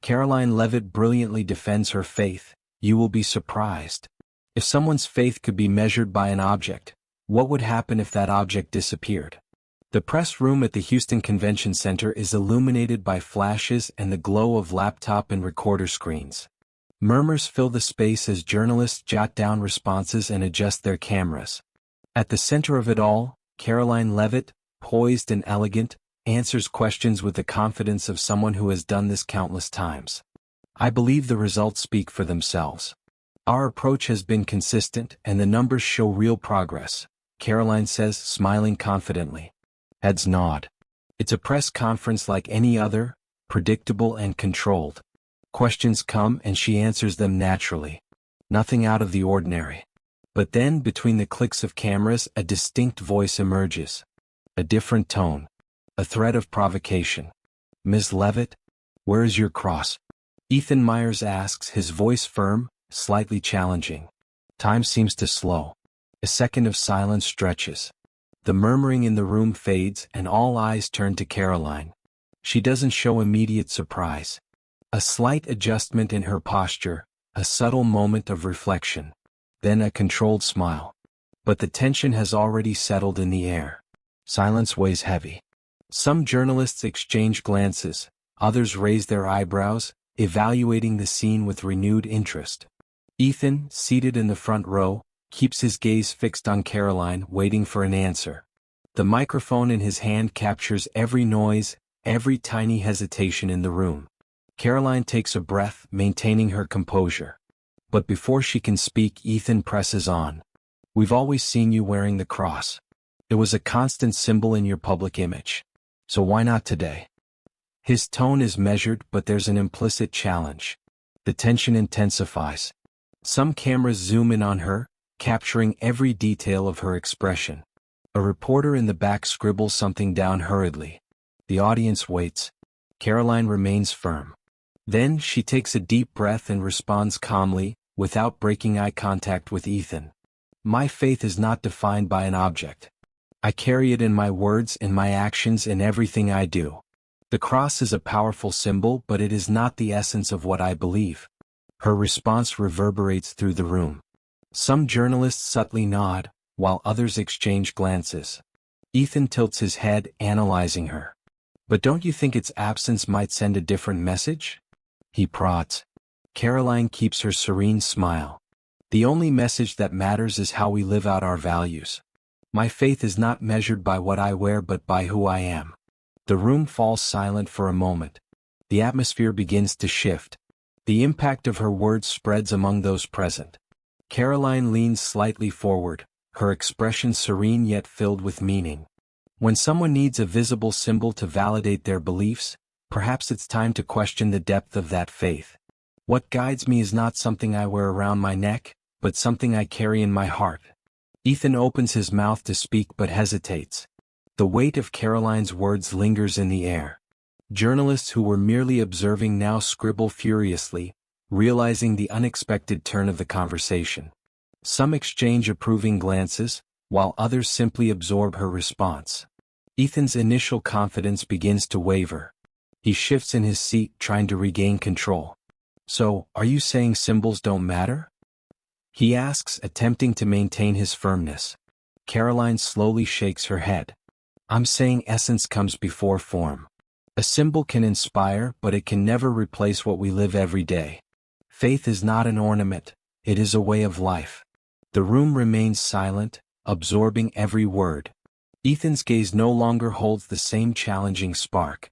Caroline Levitt brilliantly defends her faith. You will be surprised. If someone's faith could be measured by an object, what would happen if that object disappeared? The press room at the Houston Convention Center is illuminated by flashes and the glow of laptop and recorder screens. Murmurs fill the space as journalists jot down responses and adjust their cameras. At the center of it all, Caroline Levitt, poised and elegant, answers questions with the confidence of someone who has done this countless times. I believe the results speak for themselves. Our approach has been consistent and the numbers show real progress, Caroline says, smiling confidently. Heads nod. It's a press conference like any other, predictable and controlled. Questions come and she answers them naturally. Nothing out of the ordinary. But then, between the clicks of cameras, a distinct voice emerges. A different tone. A thread of provocation. Ms. Levitt, where is your cross? Ethan Myers asks, his voice firm, slightly challenging. Time seems to slow. A second of silence stretches. The murmuring in the room fades and all eyes turn to Caroline. She doesn't show immediate surprise. A slight adjustment in her posture, a subtle moment of reflection. Then a controlled smile. But the tension has already settled in the air. Silence weighs heavy. Some journalists exchange glances, others raise their eyebrows, evaluating the scene with renewed interest. Ethan, seated in the front row, keeps his gaze fixed on Caroline, waiting for an answer. The microphone in his hand captures every noise, every tiny hesitation in the room. Caroline takes a breath, maintaining her composure. But before she can speak, Ethan presses on. We've always seen you wearing the cross. It was a constant symbol in your public image. So why not today? His tone is measured, but there's an implicit challenge. The tension intensifies. Some cameras zoom in on her, capturing every detail of her expression. A reporter in the back scribbles something down hurriedly. The audience waits. Caroline remains firm. Then she takes a deep breath and responds calmly, without breaking eye contact with Ethan. My faith is not defined by an object. I carry it in my words, in my actions, in everything I do. The cross is a powerful symbol, but it is not the essence of what I believe. Her response reverberates through the room. Some journalists subtly nod, while others exchange glances. Ethan tilts his head, analyzing her. But don't you think its absence might send a different message? He prods. Caroline keeps her serene smile. The only message that matters is how we live out our values. My faith is not measured by what I wear but by who I am. The room falls silent for a moment. The atmosphere begins to shift. The impact of her words spreads among those present. Caroline leans slightly forward, her expression serene yet filled with meaning. When someone needs a visible symbol to validate their beliefs, perhaps it's time to question the depth of that faith. What guides me is not something I wear around my neck, but something I carry in my heart. Ethan opens his mouth to speak but hesitates. The weight of Caroline's words lingers in the air. Journalists who were merely observing now scribble furiously, realizing the unexpected turn of the conversation. Some exchange approving glances, while others simply absorb her response. Ethan's initial confidence begins to waver. He shifts in his seat, trying to regain control. So, are you saying symbols don't matter? He asks, attempting to maintain his firmness. Caroline slowly shakes her head. I'm saying essence comes before form. A symbol can inspire, but it can never replace what we live every day. Faith is not an ornament, it is a way of life. The room remains silent, absorbing every word. Ethan's gaze no longer holds the same challenging spark.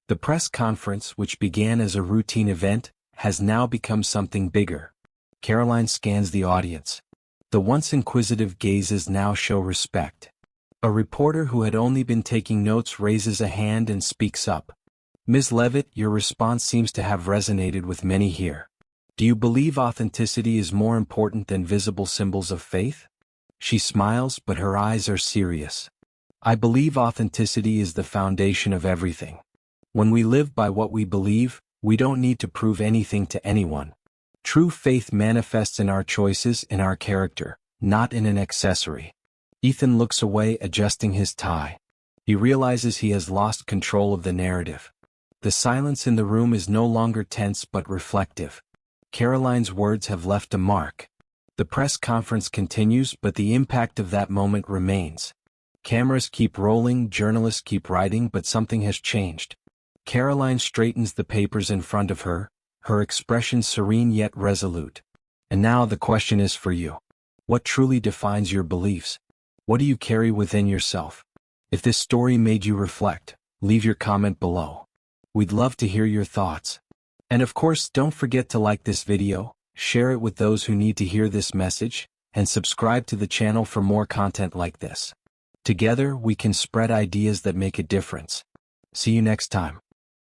The press conference, which began as a routine event, has now become something bigger. Caroline scans the audience. The once inquisitive gazes now show respect. A reporter who had only been taking notes raises a hand and speaks up. Ms. Levitt, your response seems to have resonated with many here. Do you believe authenticity is more important than visible symbols of faith? She smiles, but her eyes are serious. I believe authenticity is the foundation of everything. When we live by what we believe, we don't need to prove anything to anyone. True faith manifests in our choices, in our character, not in an accessory. Ethan looks away, adjusting his tie. He realizes he has lost control of the narrative. The silence in the room is no longer tense but reflective. Caroline's words have left a mark. The press conference continues, but the impact of that moment remains. Cameras keep rolling, journalists keep writing, but something has changed. Caroline straightens the papers in front of her, her expression serene yet resolute. And now the question is for you. What truly defines your beliefs? What do you carry within yourself? If this story made you reflect, leave your comment below. We'd love to hear your thoughts. And of course, don't forget to like this video, share it with those who need to hear this message, and subscribe to the channel for more content like this. Together, we can spread ideas that make a difference. See you next time.